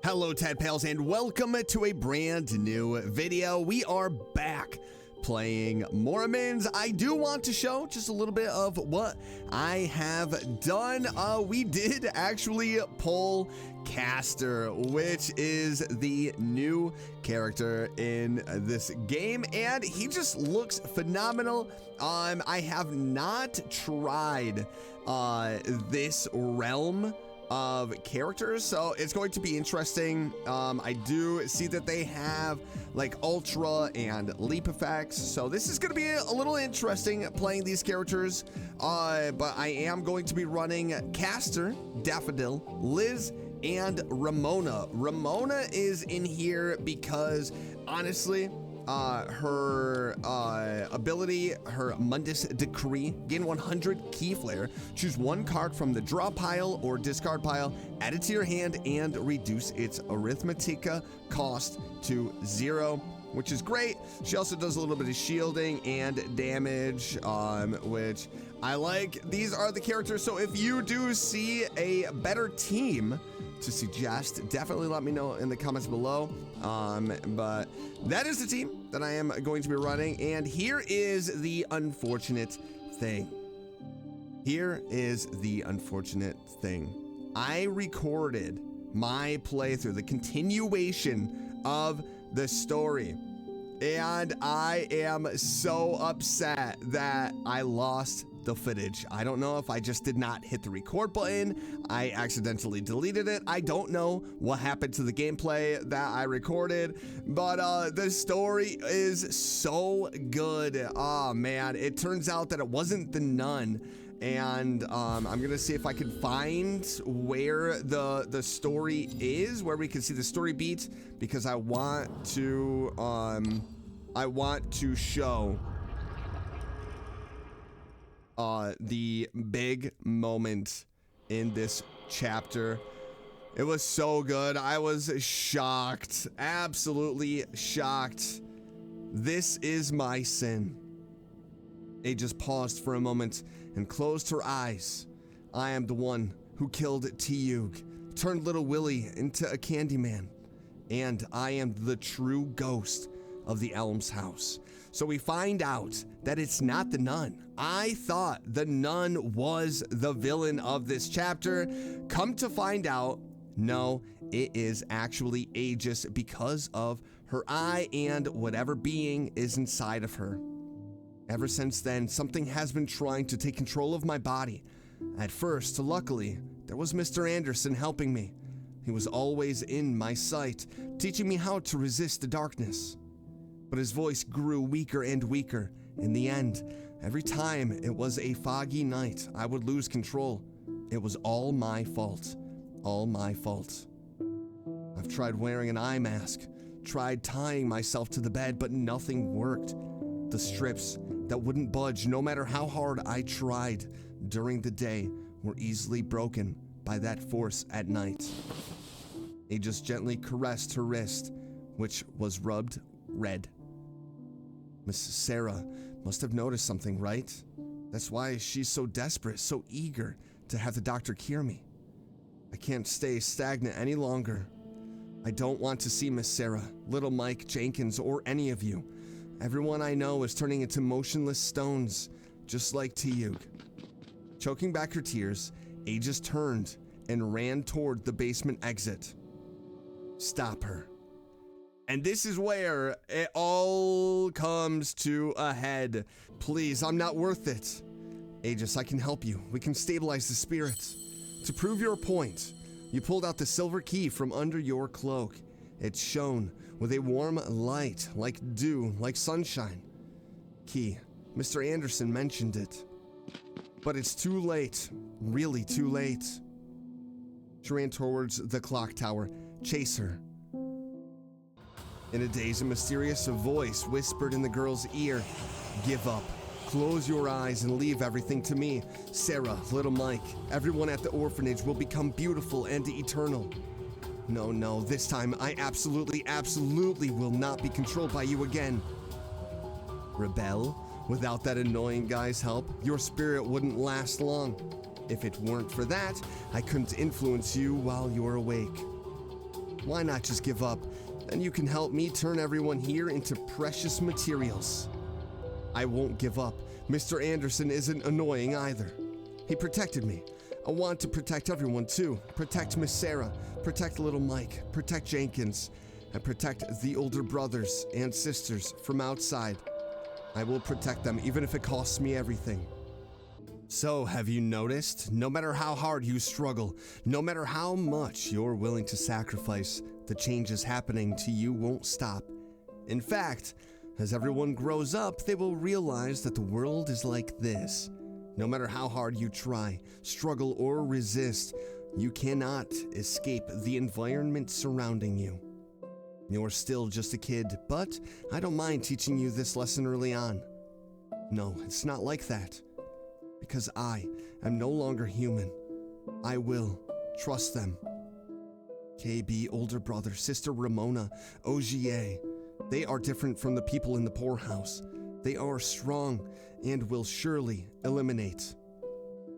Hello Tadpales and welcome to a brand new video. We are back playing Morimens. I do want to show just a little bit of what I have done. We did actually pull Caster, which is the new character in this game, and he just looks phenomenal. I have not tried this realm of characters, so it's going to be interesting. I do see that they have like ultra and leap effects, so this is going to be a little interesting playing these characters, but I am going to be running Caster, Daffodil, Liz, and Ramona. Ramona is in here because honestly, her ability, her Mundus Decree, gain 100 key flare, choose one card from the draw pile or discard pile, add it to your hand, and reduce its Arithmetica cost to 0, which is great. She also does a little bit of shielding and damage, which I like. These are the characters, so if you do see a better team to suggest, definitely let me know in the comments below. But that is the team that I am going to be running, and here is the unfortunate thing. Here is the unfortunate thing. I recorded my playthrough, the continuation of the story, and I am so upset that I lost the footage. I don't know if I just did not hit the record button, I accidentally deleted it, I don't know what happened to the gameplay that I recorded, but the story is so good. Oh man, it turns out that it wasn't the nun, and I'm gonna see if I can find where the story is, where we can see the story beats, because I want to show the big moment in this chapter. It was so good. I was shocked, absolutely shocked. This is my sin. Aegis paused for a moment and closed her eyes. I am the one who killed Tiyug, turned little Willie into a Candyman, and I am the true ghost of the Elm's house. So we find out that it's not the nun. I thought the nun was the villain of this chapter. Come to find out, no, it is actually Aegis because of her eye and whatever being is inside of her. Ever since then, something has been trying to take control of my body. At first, luckily, there was Mr. Anderson helping me. He was always in my sight, teaching me how to resist the darkness. But his voice grew weaker and weaker. In the end, every time it was a foggy night, I would lose control. It was all my fault. All my fault. I've tried wearing an eye mask, tried tying myself to the bed, but nothing worked. The strips that wouldn't budge, no matter how hard I tried during the day, were easily broken by that force at night. He just gently caressed her wrist, which was rubbed red. Miss Sarah must have noticed something, right? That's why she's so desperate, so eager to have the doctor cure me. I can't stay stagnant any longer. I don't want to see Miss Sarah, little Mike, Jenkins, or any of you. Everyone I know is turning into motionless stones, just like Tiyug. Choking back her tears, Aegis turned and ran toward the basement exit. Stop her. And this is where it all comes to a head. Please, I'm not worth it. Aegis, I can help you. We can stabilize the spirits. To prove your point, you pulled out the silver key from under your cloak. It shone with a warm light, like dew, like sunshine. Key. Mr. Anderson mentioned it. But it's too late. Really too late. She ran towards the clock tower. Chase her. In a daze, a mysterious voice whispered in the girl's ear, "Give up. Close your eyes and leave everything to me. Sarah, little Mike, everyone at the orphanage will become beautiful and eternal." No, this time I absolutely will not be controlled by you again. Rebel? Without that annoying guy's help, your spirit wouldn't last long. If it weren't for that, I couldn't influence you while you're awake. Why not just give up? Then you can help me turn everyone here into precious materials. I won't give up. Mr. Anderson isn't annoying either. He protected me. I want to protect everyone too. Protect Miss Sarah, protect little Mike, protect Jenkins, and protect the older brothers and sisters from outside. I will protect them even if it costs me everything. So, have you noticed? No matter how hard you struggle, no matter how much you're willing to sacrifice, the changes happening to you won't stop. In fact, as everyone grows up, they will realize that the world is like this. No matter how hard you try, struggle, or resist, you cannot escape the environment surrounding you. You're still just a kid, but I don't mind teaching you this lesson early on. No, it's not like that. Because I am no longer human. I will trust them. KB, older brother, sister Ramona, Ogier. They are different from the people in the poorhouse. They are strong and will surely eliminate.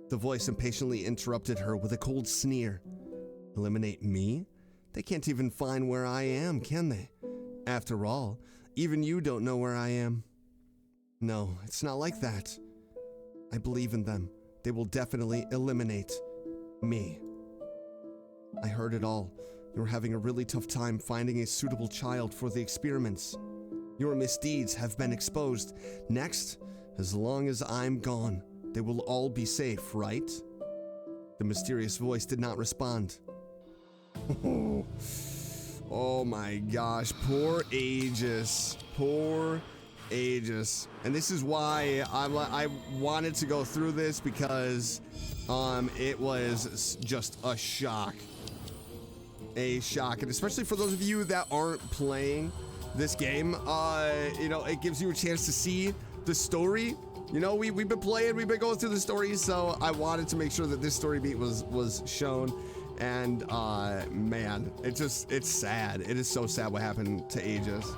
The voice impatiently interrupted her with a cold sneer. Eliminate me? They can't even find where I am, can they? After all, even you don't know where I am. No, it's not like that. I believe in them. They will definitely eliminate me. I heard it all. You're having a really tough time finding a suitable child for the experiments. Your misdeeds have been exposed. Next, as long as I'm gone, they will all be safe, right? The mysterious voice did not respond. Oh my gosh, poor Aegis. Poor Aegis. And this is why I wanted to go through this, because it was just a shock. A shock. And especially for those of you that aren't playing this game, it gives you a chance to see the story. We've been playing, we've been going through the story, so I wanted to make sure that this story beat was shown. And man, it's sad. It is so sad what happened to Aegis.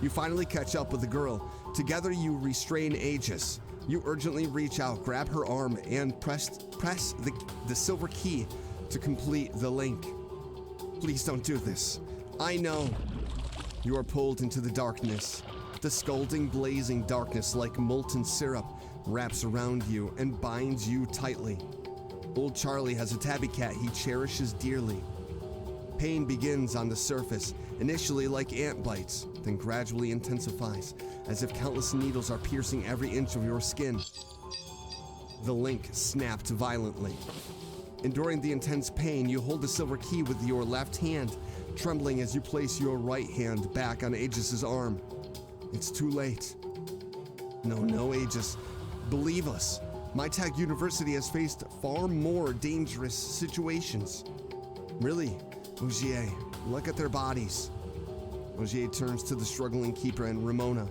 You finally catch up with the girl. Together you restrain Aegis. You urgently reach out, grab her arm, and press the silver key to complete the link. Please don't do this. I know. You are pulled into the darkness. The scalding, blazing darkness like molten syrup wraps around you and binds you tightly. Old Charlie has a tabby cat he cherishes dearly. Pain begins on the surface, initially like ant bites, then gradually intensifies, as if countless needles are piercing every inch of your skin. The link snapped violently. Enduring the intense pain, you hold the silver key with your left hand, trembling as you place your right hand back on Aegis's arm. It's too late. No, Aegis. Believe us. My Tag University has faced far more dangerous situations. Really, Ogier, look at their bodies. Ogier turns to the struggling keeper and Ramona.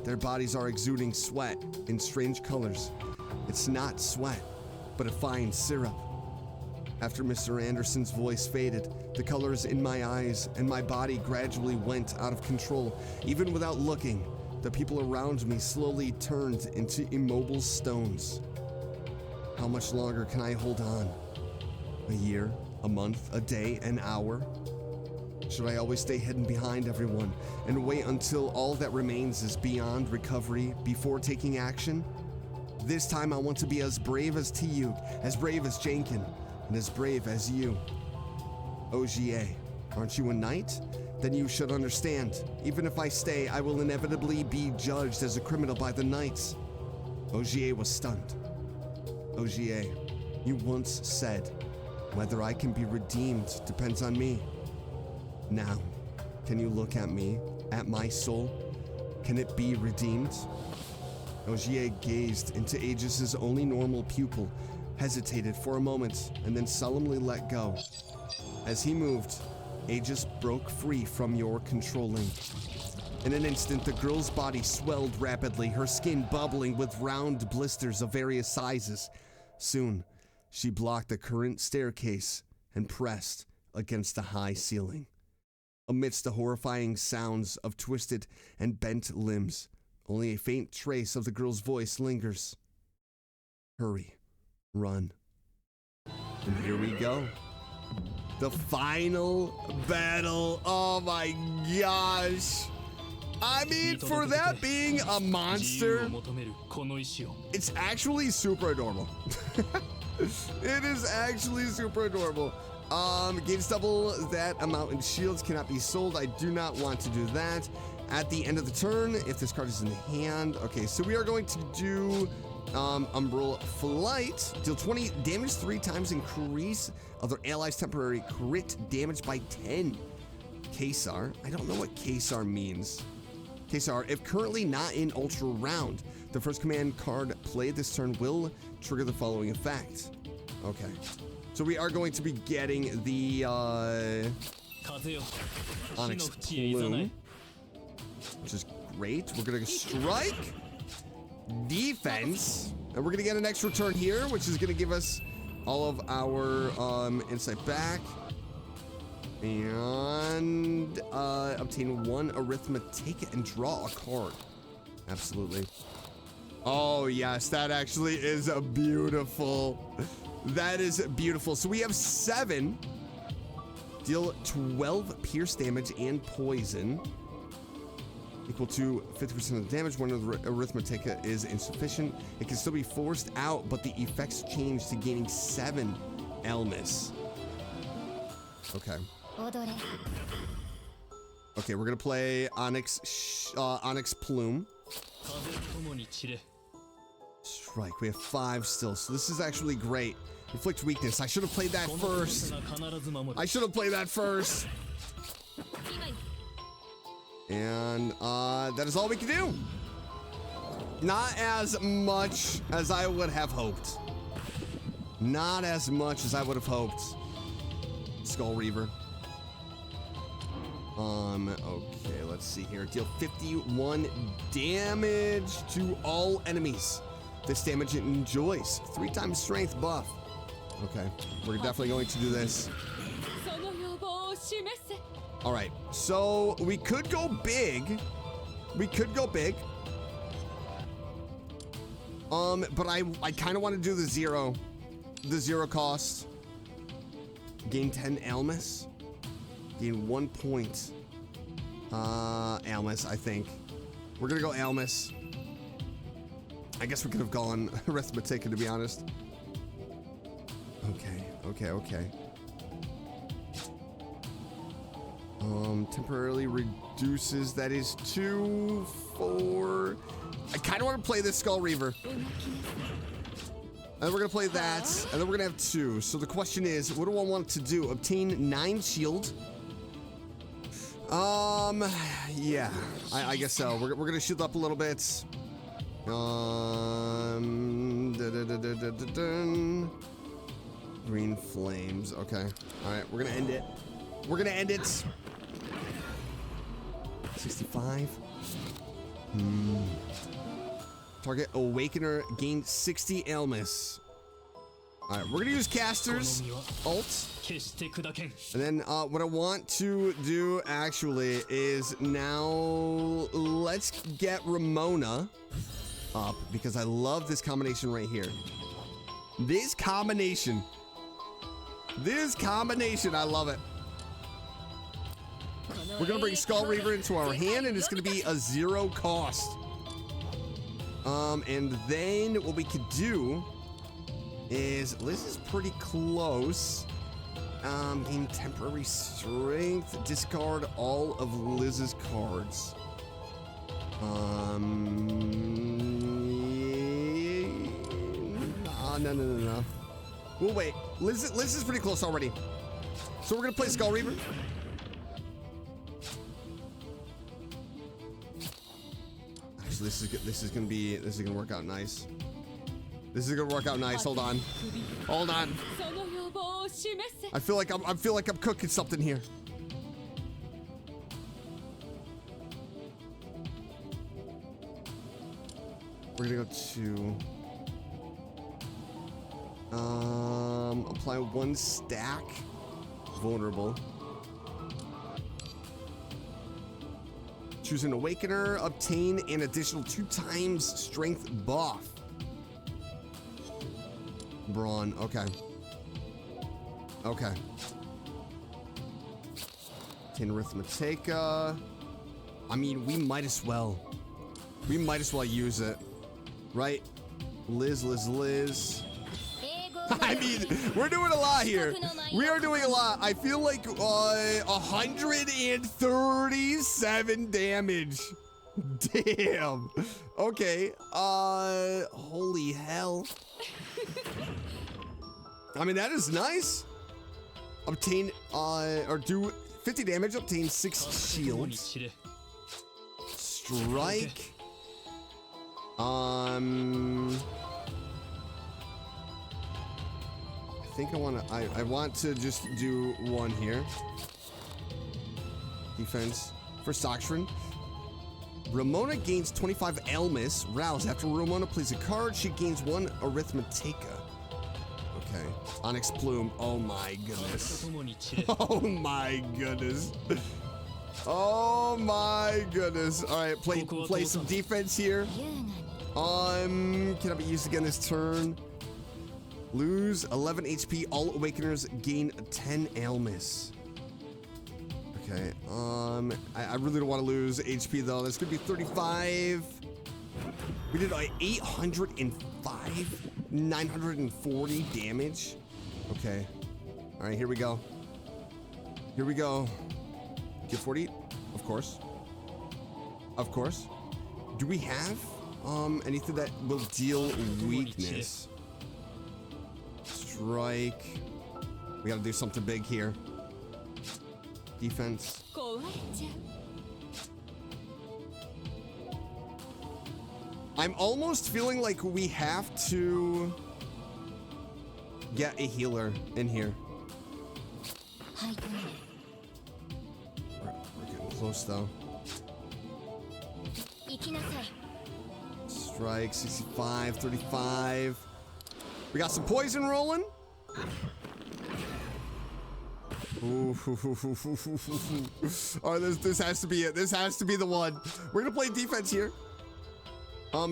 Their bodies are exuding sweat in strange colors. It's not sweat, but a fine syrup. After Mr. Anderson's voice faded, the colors in my eyes and my body gradually went out of control. Even without looking, the people around me slowly turned into immobile stones. How much longer can I hold on? A year, a month, a day, an hour? Should I always stay hidden behind everyone and wait until all that remains is beyond recovery before taking action? This time I want to be as brave as Tiyuk, as brave as Jankin, and as brave as you. Ogier, aren't you a knight? Then you should understand. Even if I stay, I will inevitably be judged as a criminal by the knights. Ogier was stunned. Ogier, you once said, whether I can be redeemed depends on me. Now, can you look at me, at my soul? Can it be redeemed? Ogier gazed into Aegis's only normal pupil, hesitated for a moment, and then solemnly let go. As he moved, Aegis broke free from your controlling. In an instant, the girl's body swelled rapidly, her skin bubbling with round blisters of various sizes. Soon, she blocked the current staircase and pressed against the high ceiling. Amidst the horrifying sounds of twisted and bent limbs, only a faint trace of the girl's voice lingers. Hurry. Run. And here we go. The final battle. Oh my gosh. I mean, for that being a monster, it's actually super adorable. It is actually super adorable. Gains double that amount in shields, cannot be sold. I do not want to do that. At the end of the turn, if this card is in the hand. Okay, so we are going to do Umbral Flight. Deal 20 damage 3 times, increase other allies' temporary crit damage by 10. Kesar. I don't know what Kesar means. Kesar, if currently not in Ultra Round, the first command card played this turn will trigger the following effect. Okay. So we are going to be getting the Onyx Plume, which is great. We're going to strike, defense, and we're going to get an extra turn here, which is going to give us all of our insight back. And obtain 1 arithmetic and draw a card. Absolutely. Oh, yes, that actually is a beautiful. That is beautiful. So we have 7. Deal 12 pierce damage and poison. Equal to 50% of the damage. 1 of the arithmetic is insufficient. It can still be forced out, but the effects change to gaining 7 Elmis. Okay. Okay, we're gonna play Onyx Plume. Strike. We have 5 still, so this is actually great. Inflict weakness. I should have played that first. And that is all we can do. Not as much as I would have hoped. Not as much as I would have hoped. Skull Reaver. Okay, let's see here. Deal 51 damage to all enemies. This damage enjoys 3 times strength buff. Okay, we're definitely going to do this. All right, so we could go big. But I kind of want to do the zero cost. Gain 10 Elmis. Gain 1 point. Elmis, I think. We're gonna go Elmis. I guess we could have gone Arithmetic, to be honest. Okay. Temporarily reduces, that is 2, 4. I kind of want to play this Skull Reaver. And then we're gonna play that, and then we're gonna have 2. So the question is, what do I want to do? Obtain 9 shield. Yeah, I guess so. We're gonna shield up a little bit. Green flames. Okay. All right, we're gonna end it. 65. Target Awakener gained 60 Elmis. All right, we're gonna use Caster's ult. And then what I want to do actually is now let's get Ramona up because I love this combination right here. This combination, I love it. We're gonna bring Skull Reaver into our hand, and it's gonna be a 0 cost. And then what we could do is Liz is pretty close. Gain temporary strength. Discard all of Liz's cards. No. We'll wait. Liz is pretty close already. So we're gonna play Skull Reaver. Actually, this is gonna work out nice. Hold on. I feel like I'm cooking something here. We're gonna go to apply 1 stack. Vulnerable. Choose an Awakener. Obtain an additional 2 times strength buff. Brawn. Okay. Obtain Arithmetica. I mean, we might as well use it, right? Liz. I mean, we're doing a lot here. We are doing a lot. I feel like 137 damage. Damn. Okay. Holy hell. I mean, that is nice. Obtain, or do 50 damage, obtain 6 shields. Strike. I think I want to just do one here. Defense for Soxtron. Ramona gains 25 Elmis. Rouse. After Ramona plays a card, she gains 1 Arithmetica. Okay. Onyx Plume. Oh my goodness. Oh my goodness. Oh my goodness. Alright, play some defense here. Can I be used again this turn? Lose 11 HP. All Awakeners gain 10 Elmis. Okay, I really don't want to lose HP though. That's gonna be 35. We did 805, 940 damage. Okay, all right, here we go. Here we go. Get 40, of course. Of course. Do we have anything that will deal weakness? Strike. We gotta do something big here. Defense. I'm almost feeling like we have to get a healer in here. We're getting close though. Strike, 65, 35. We got some poison rolling. All right, this has to be it. This has to be the one. We're gonna play defense here.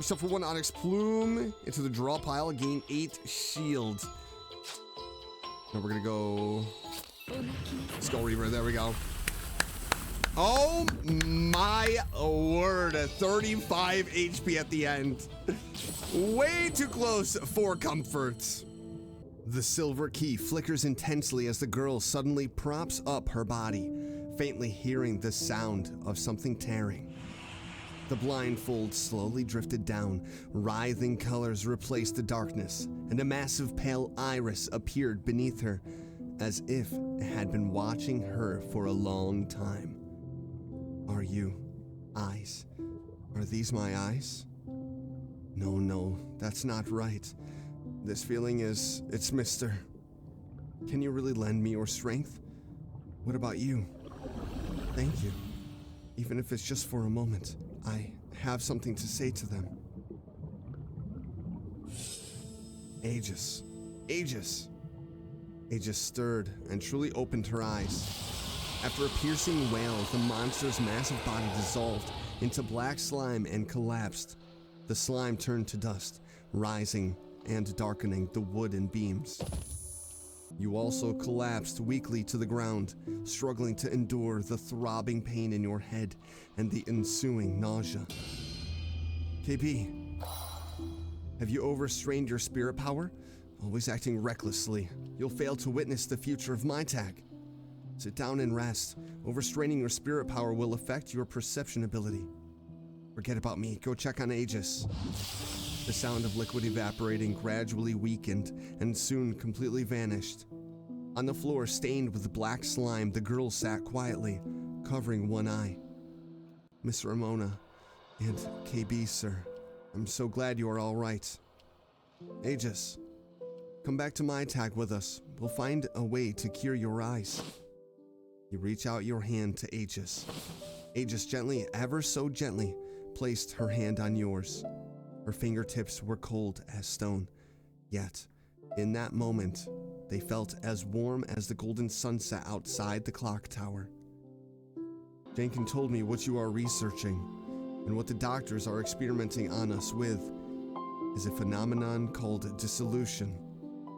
Shuffle 1 Onyx Plume into the draw pile. Gain 8 shields. Now we're gonna go. Skull Reaver. There we go. Oh my word! 35 HP at the end. Way too close for comfort. The silver key flickers intensely as the girl suddenly props up her body, faintly hearing the sound of something tearing. The blindfold slowly drifted down, writhing colors replaced the darkness, and a massive pale iris appeared beneath her, as if it had been watching her for a long time. Are you eyes? Are these my eyes? No, that's not right. This feeling it's Mister. Can you really lend me your strength? What about you? Thank you. Even if it's just for a moment, I have something to say to them. Aegis. Aegis stirred and truly opened her eyes. After a piercing wail, the monster's massive body dissolved into black slime and collapsed. The slime turned to dust, rising and darkening the wooden beams. You also collapsed weakly to the ground, struggling to endure the throbbing pain in your head and the ensuing nausea. KB, have you overstrained your spirit power? Always acting recklessly. You'll fail to witness the future of my tag. Sit down and rest. Overstraining your spirit power will affect your perception ability. Forget about me. Go check on Aegis. The sound of liquid evaporating gradually weakened and soon completely vanished. On the floor, stained with black slime, the girl sat quietly, covering one eye. Miss Ramona and KB, sir, I'm so glad you are all right. Aegis, come back to my tag with us. We'll find a way to cure your eyes. You reach out your hand to Aegis. Aegis gently, ever so gently, placed her hand on yours. Her fingertips were cold as stone, yet, in that moment, they felt as warm as the golden sunset outside the clock tower. Jenkin told me what you are researching, and what the doctors are experimenting on us with, is a phenomenon called dissolution,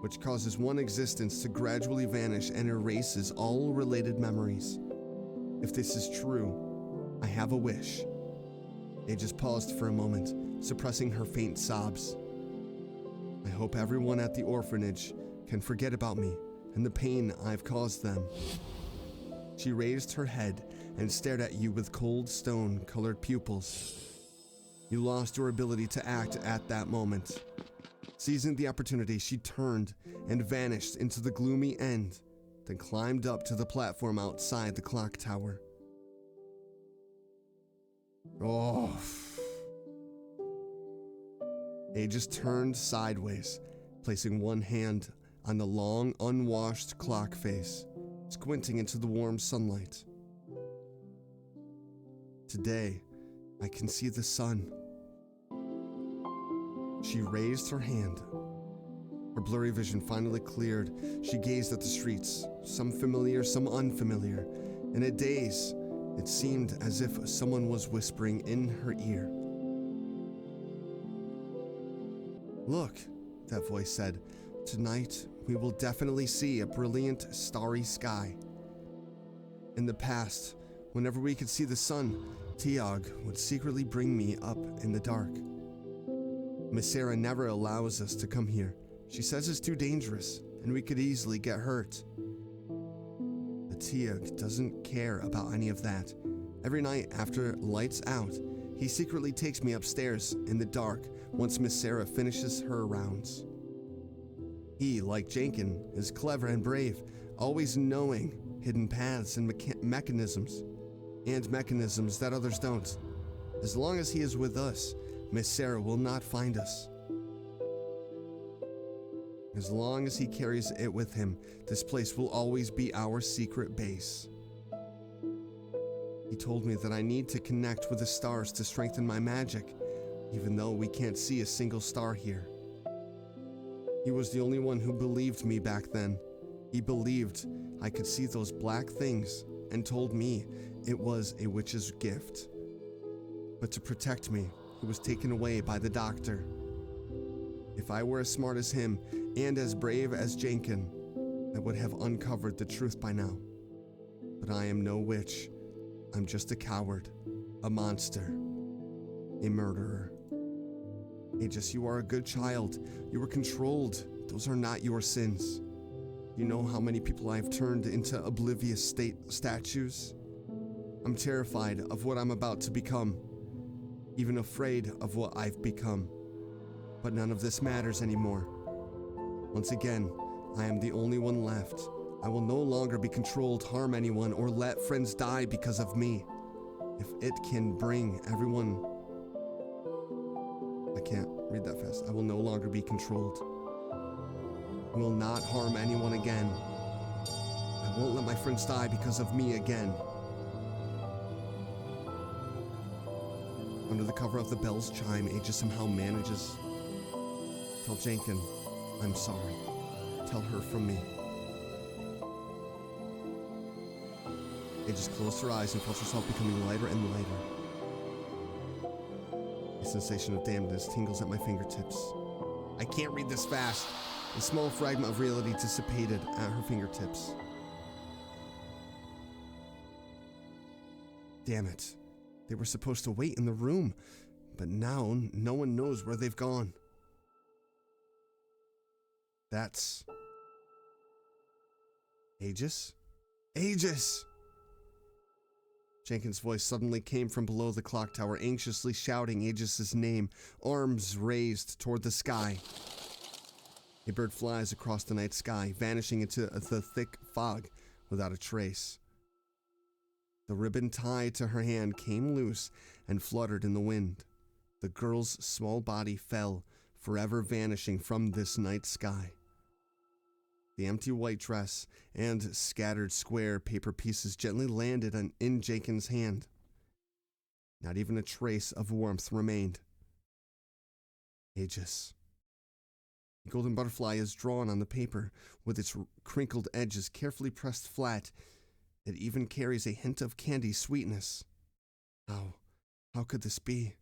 which causes one existence to gradually vanish and erases all related memories. If this is true, I have a wish. Aegis paused for a moment, suppressing her faint sobs. I hope everyone at the orphanage can forget about me and the pain I've caused them. She raised her head and stared at you with cold stone-colored pupils. You lost your ability to act at that moment. Seizing the opportunity, she turned and vanished into the gloomy end, then climbed up to the platform outside the clock tower. Oh. Aegis turned sideways, placing one hand on the long, unwashed clock face, squinting into the warm sunlight. Today, I can see the sun. She raised her hand. Her blurry vision finally cleared. She gazed at the streets, some familiar, some unfamiliar. In a daze, it seemed as if someone was whispering in her ear. Look, that voice said, tonight we will definitely see a brilliant, starry sky. In the past, whenever we could see the sun, Tiag would secretly bring me up in the dark. Miss Sarah never allows us to come here. She says it's too dangerous, and we could easily get hurt. But Tiag doesn't care about any of that. Every night after lights out, he secretly takes me upstairs in the dark once Miss Sarah finishes her rounds. He, like Jankin, is clever and brave, always knowing hidden paths and mechanisms that others don't. As long as he is with us, Miss Sarah will not find us. As long as he carries it with him, this place will always be our secret base. He told me that I need to connect with the stars to strengthen my magic, even though we can't see a single star here. He was the only one who believed me back then. He believed I could see those black things and told me it was a witch's gift. But to protect me, he was taken away by the doctor. If I were as smart as him and as brave as Jankin, I would have uncovered the truth by now. But I am no witch. I'm just a coward, a monster, a murderer. Aegis, you are a good child. You were controlled. Those are not your sins. You know how many people I've turned into oblivious statues? I'm terrified of what I'm about to become, even afraid of what I've become. But none of this matters anymore. Once again, I am the only one left. I will no longer be controlled, harm anyone, or let friends die because of me. If it can bring everyone... I can't read that fast. I will no longer be controlled. I will not harm anyone again. I won't let my friends die because of me again. Under the cover of the bell's chime, Aegis somehow manages. Tell Jankin, I'm sorry. Tell her from me. Aegis closed her eyes and felt herself becoming lighter and lighter. A sensation of dampness tingles at my fingertips. I can't read this fast. A small fragment of reality dissipated at her fingertips. Damn it. They were supposed to wait in the room, but now no one knows where they've gone. That's... Aegis? Aegis! Jenkins' voice suddenly came from below the clock tower, anxiously shouting Aegis' name, arms raised toward the sky. A bird flies across the night sky, vanishing into the thick fog without a trace. The ribbon tied to her hand came loose and fluttered in the wind. The girl's small body fell, forever vanishing from this night sky. The empty white dress and scattered square paper pieces gently landed in Jenkins' hand. Not even a trace of warmth remained. Aegis. The golden butterfly is drawn on the paper, with its crinkled edges carefully pressed flat. It even carries a hint of candy sweetness. How could this be?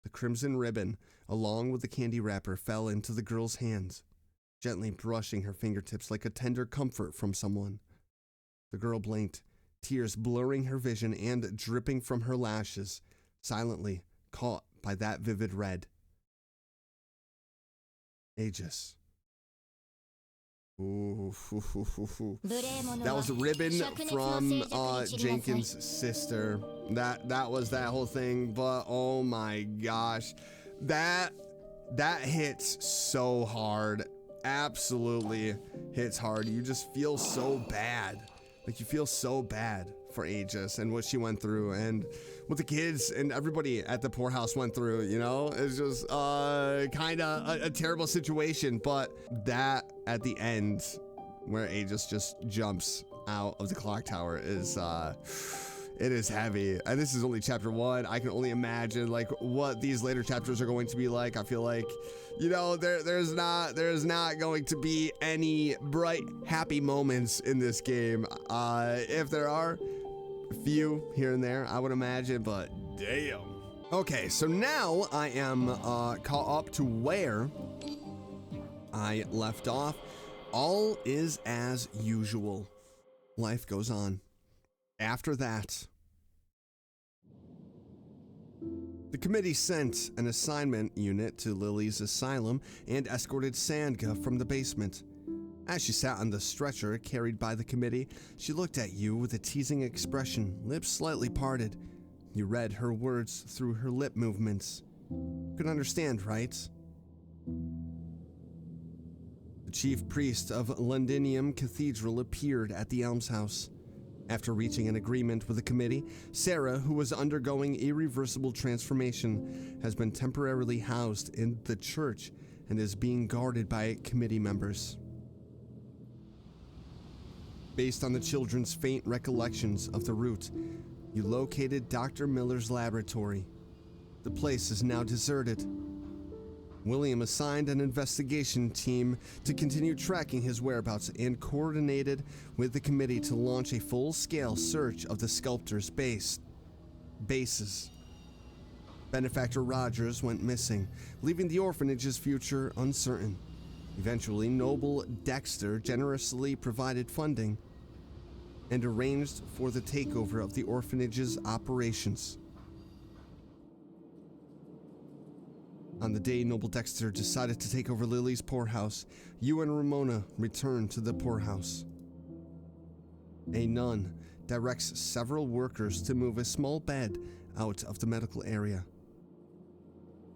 The crimson ribbon, along with the candy wrapper, fell into the girl's hands, gently brushing her fingertips like a tender comfort from someone. The girl blinked, tears blurring her vision and dripping from her lashes, silently caught by that vivid red. Aegis. Ooh, that was a ribbon from Jenkins' sister. That was that whole thing, but oh my gosh. That hits so hard. Absolutely hits hard. You just feel so bad. Like, you feel so bad for Aegis and what she went through and what the kids and everybody at the poorhouse went through, you know? It's just kind of a terrible situation, but that at the end where Aegis just jumps out of the clock tower is it is heavy. And this is only chapter 1. I can only imagine like what these later chapters are going to be like. I feel like, you know, there's not going to be any bright, happy moments in this game. If there are, a few here and there, I would imagine, but damn. Okay, so now I am caught up to where I left off. All is as usual. Life goes on. After that, the committee sent an assignment unit to Lily's asylum and escorted Sandga from the basement. As she sat on the stretcher carried by the committee, she looked at you with a teasing expression, lips slightly parted. You read her words through her lip movements. You can understand, right? The chief priest of Londinium Cathedral appeared at the almshouse. After reaching an agreement with the committee, Sarah, who was undergoing irreversible transformation, has been temporarily housed in the church and is being guarded by committee members. Based on the children's faint recollections of the route, you located Dr. Miller's laboratory. The place is now deserted. William assigned an investigation team to continue tracking his whereabouts and coordinated with the committee to launch a full-scale search of the sculptor's bases. Benefactor Rogers went missing, leaving the orphanage's future uncertain. Eventually, Noble Dexter generously provided funding and arranged for the takeover of the orphanage's operations. On the day Noble Dexter decided to take over Lily's poorhouse, you and Ramona returned to the poorhouse. A nun directs several workers to move a small bed out of the medical area.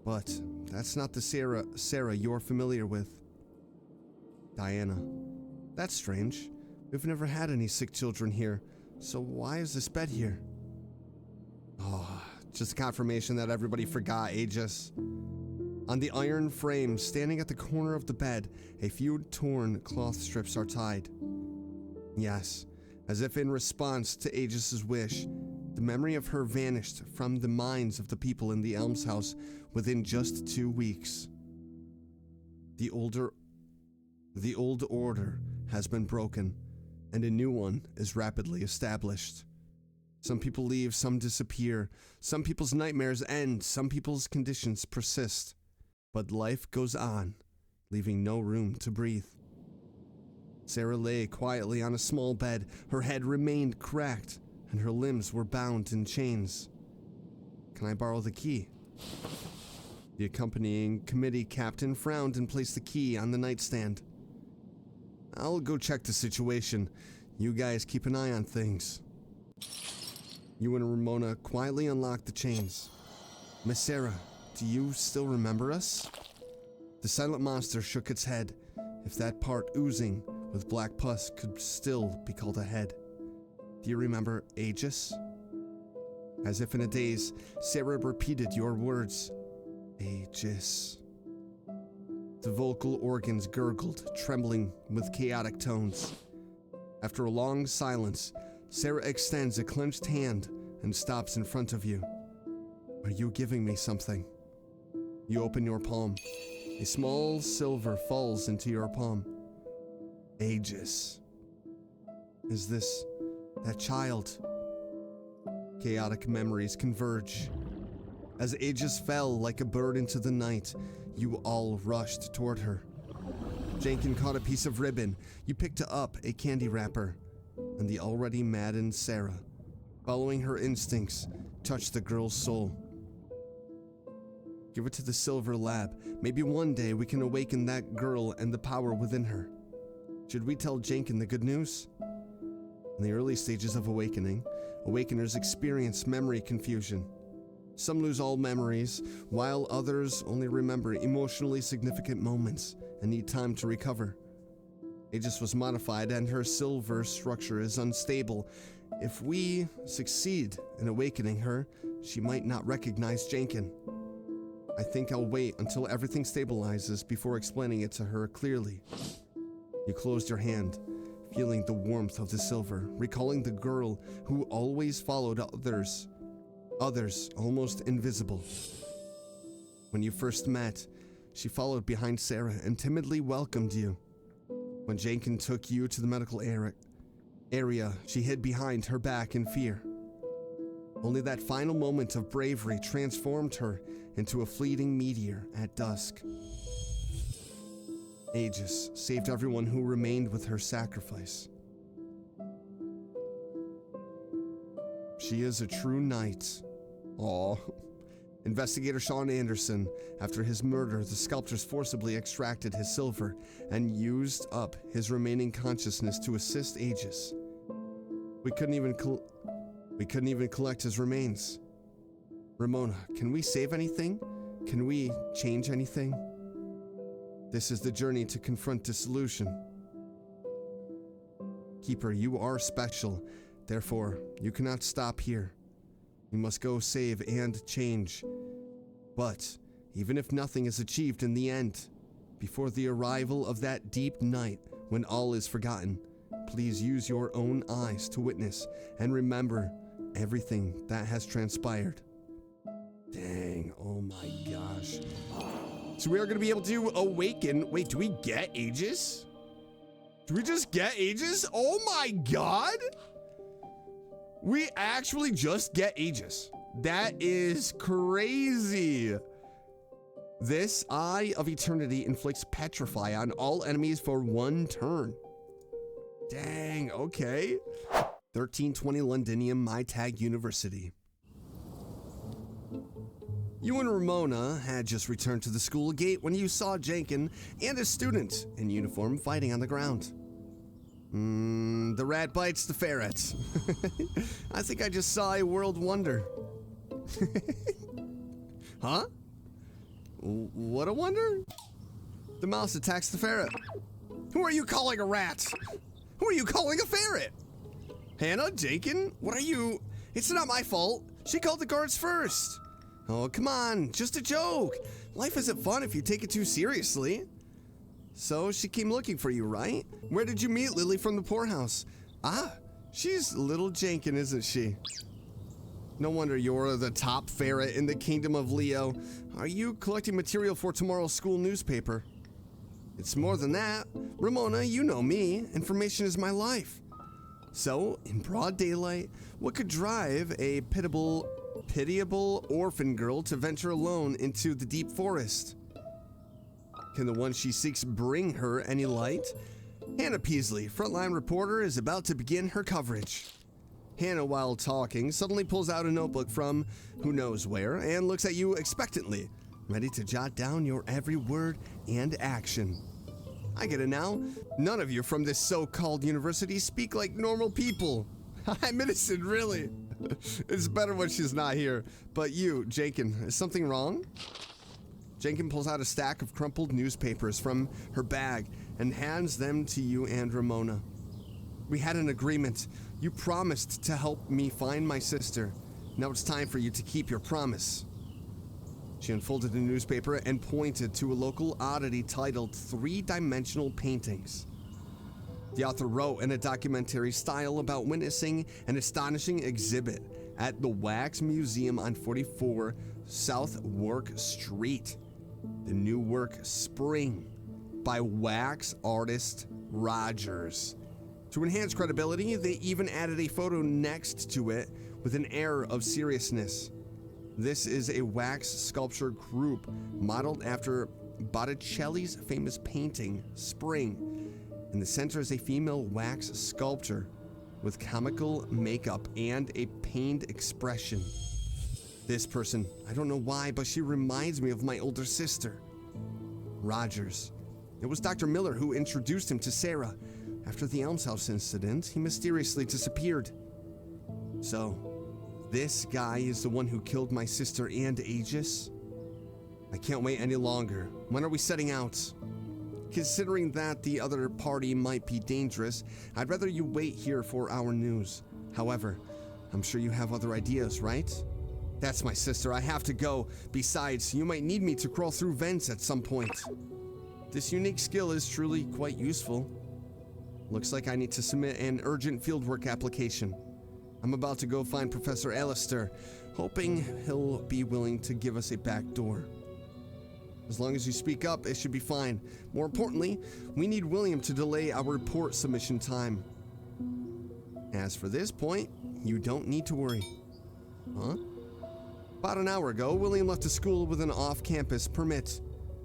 But that's not the Sarah you're familiar with. Diana. That's strange. We've never had any sick children here, so why is this bed here? Oh, just a confirmation that everybody forgot Aegis. On the iron frame standing at the corner of the bed, a few torn cloth strips are tied. Yes, as if in response to Aegis's wish, the memory of her vanished from the minds of the people in the almshouse within just 2 weeks. The old order has been broken, and a new one is rapidly established. Some people leave, some disappear, some people's nightmares end, some people's conditions persist. But life goes on, leaving no room to breathe. Sarah lay quietly on a small bed. Her head remained cracked, and her limbs were bound in chains. Can I borrow the key? The accompanying committee captain frowned and placed the key on the nightstand. I'll go check the situation. You guys keep an eye on things. You and Ramona quietly unlocked the chains. Miss Sarah, do you still remember us? The silent monster shook its head, if that part oozing with black pus could still be called a head. Do you remember Aegis? As if in a daze, Sarah repeated your words. Aegis. The vocal organs gurgled, trembling with chaotic tones. After a long silence, Sarah extends a clenched hand and stops in front of you. Are you giving me something? You open your palm. A small silver falls into your palm. Aegis. Is this that child? Chaotic memories converge. As Aegis fell like a bird into the night, you all rushed toward her. Jenkin caught a piece of ribbon. You picked up a candy wrapper. and the already maddened Sarah, following her instincts, touched the girl's soul. Give it to the Silver Lab. Maybe one day we can awaken that girl and the power within her. Should we tell Jenkin the good news? In the early stages of awakening, awakeners experience memory confusion. Some lose all memories, while others only remember emotionally significant moments and need time to recover. Aegis was modified and her silver structure is unstable. If we succeed in awakening her, she might not recognize Jenkin. I think I'll wait until everything stabilizes before explaining it to her clearly. You closed your hand, feeling the warmth of the silver, recalling the girl who always followed others almost invisible. When you first met, she followed behind Sarah and timidly welcomed you. When Jenkin took you to the medical area, she hid behind her back in fear. Only that final moment of bravery transformed her into a fleeting meteor at dusk. Aegis saved everyone who remained with her sacrifice. She is a true knight. Aw. Investigator Sean Anderson. After his murder, the sculptors forcibly extracted his silver and used up his remaining consciousness to assist Aegis. We couldn't even collect his remains. Ramona, can we save anything? Can we change anything? This is the journey to confront dissolution. Keeper, you are special. Therefore, you cannot stop here. You must go save and change. But, even if nothing is achieved in the end, before the arrival of that deep night when all is forgotten, please use your own eyes to witness and remember everything that has transpired. Dang, oh my gosh. So we are going to be able to awaken. Wait, do we get Aegis? Do we just get Aegis? Oh my god! We actually just get Aegis. That is crazy. This Eye of Eternity inflicts Petrify on all enemies for 1 turn. Dang, okay. 1320 Londinium, My Tag University. You and Ramona had just returned to the school gate when you saw Jenkin and a student in uniform fighting on the ground. The rat bites the ferret. I think I just saw a world wonder. Huh? What a wonder? The mouse attacks the ferret. Who are you calling a rat? Who are you calling a ferret? Hannah, Jenkin, what are you? It's not my fault. She called the guards first. Oh, come on, just a joke. Life isn't fun if you take it too seriously. So she came looking for you, right? Where did you meet Lily from the poorhouse? Ah, she's little Jenkin, isn't she? No wonder you're the top ferret in the kingdom of Leo. Are you collecting material for tomorrow's school newspaper? It's more than that. Ramona, you know me. Information is my life. So, in broad daylight, what could drive a pitiable orphan girl to venture alone into the deep forest? Can the one she seeks bring her any light? Hannah Peasley, frontline reporter, is about to begin her coverage. Hannah, while talking, suddenly pulls out a notebook from who knows where and looks at you expectantly, ready to jot down your every word and action. I get it now. None of you from this so-called university speak like normal people. I'm innocent, really. It's better when she's not here. But you, Jenkin, is something wrong? Jenkin pulls out a stack of crumpled newspapers from her bag and hands them to you and Ramona. We had an agreement. You promised to help me find my sister. Now it's time for you to keep your promise. She unfolded the newspaper and pointed to a local oddity titled 3-Dimensional Paintings. The author wrote in a documentary style about witnessing an astonishing exhibit at the Wax Museum on 44 South Wark Street. The new work, Spring, by wax artist Rogers. To enhance credibility, they even added a photo next to it with an air of seriousness. This is a wax sculpture group modeled after Botticelli's famous painting, Spring. In the center is a female wax sculptor. with comical makeup and a pained expression. This person, I don't know why, but she reminds me of my older sister, Rogers. It was Dr. Miller who introduced him to Sarah. After the Elms House incident, he mysteriously disappeared. So, this guy is the one who killed my sister and Aegis? I can't wait any longer. When are we setting out? Considering that the other party might be dangerous, I'd rather you wait here for our news. However, I'm sure you have other ideas, right? That's my sister. I have to go. Besides, you might need me to crawl through vents at some point. This unique skill is truly quite useful. Looks like I need to submit an urgent fieldwork application. I'm about to go find Professor Alistair, hoping he'll be willing to give us a back door. As long as you speak up, it should be fine. More importantly, we need William to delay our report submission time. As for this point, you don't need to worry. Huh? About an hour ago, William left the school with an off-campus permit.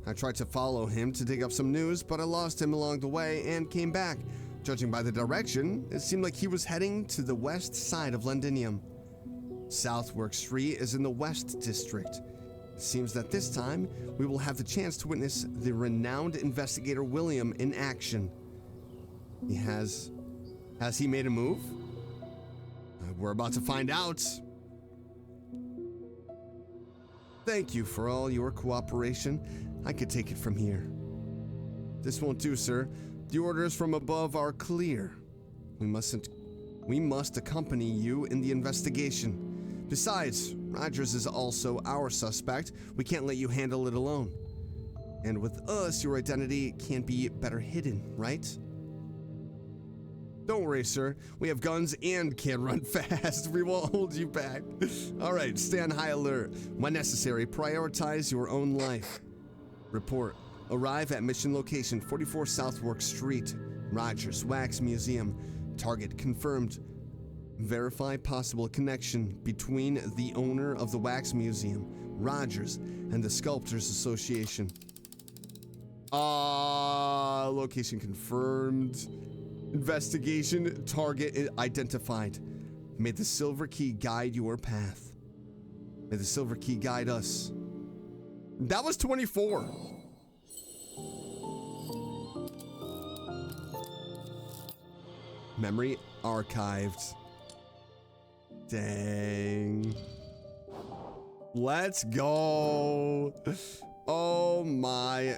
I tried to follow him to dig up some news, but I lost him along the way and came back. Judging by the direction, it seemed like he was heading to the west side of Londinium. Southwark Street is in the West District. It seems that this time, we will have the chance to witness the renowned investigator William in action. Has he made a move? We're about to find out. Thank you for all your cooperation. I could take it from here. This won't do, sir. The orders from above are clear. We must accompany you in the investigation. Besides, Rogers is also our suspect. We can't let you handle it alone. And with us, your identity can't be better hidden, right? Don't worry, sir. We have guns and can run fast. We won't hold you back. All right, stay on high alert. When necessary, prioritize your own life. Report. Arrive at mission location 44 Southwark Street, Rogers Wax Museum. Target confirmed. Verify possible connection between the owner of the Wax Museum, Rogers, and the Sculptors Association. Location confirmed. Investigation target identified. May the silver key guide your path. May the silver key guide us. That was 24. Memory archived. Dang. Let's go. Oh my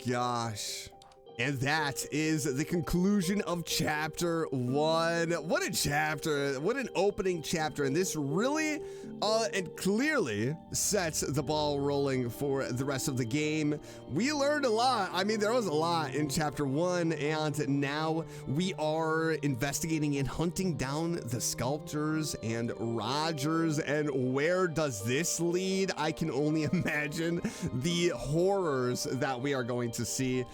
gosh. And that is the conclusion of chapter 1. What a chapter. What an opening chapter. And this really and clearly sets the ball rolling for the rest of the game. We learned a lot. I mean, there was a lot in chapter 1, and now we are investigating and hunting down the Sculptors and Rogers. And where does this lead? I can only imagine the horrors that we are going to see.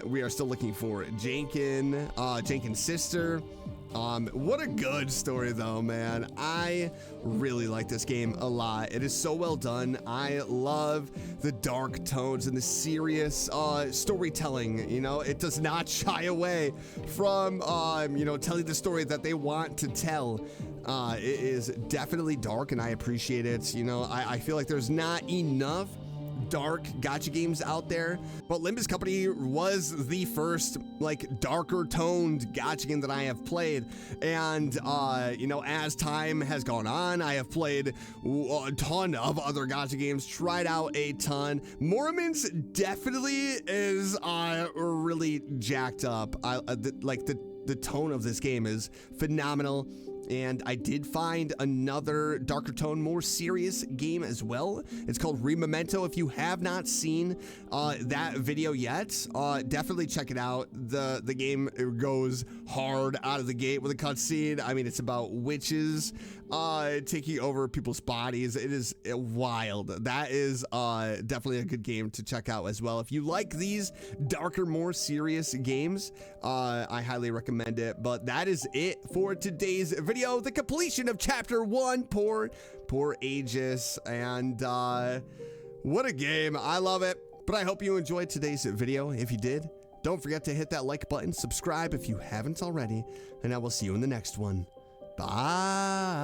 We are still looking for Jenkins' sister. What a good story though, man. I really like this game a lot. It is so well done. I love the dark tones and the serious storytelling. You know, it does not shy away from telling the story that they want to tell. It is definitely dark, and I appreciate it. You know, I feel like there's not enough dark gacha games out there, but Limbus Company was the first like darker toned gacha game that I have played. And as time has gone on, I have played a ton of other gacha games, tried out a ton. Morimens definitely is really jacked up. The tone of this game is phenomenal. And I did find another darker tone, more serious game as well. It's called Memento. If you have not seen that video yet, definitely check it out. The game goes hard out of the gate with a cutscene. I mean, it's about witches taking over people's bodies. It is wild. That is definitely a good game to check out as well. If you like these darker, more serious games, I highly recommend it. But that is it for today's video. The completion of chapter 1. Poor Aegis. And what a game. I love it. But I hope you enjoyed today's video. If you did, Don't forget to hit that like button, subscribe if you haven't already, and I will see you in the next one. Bye.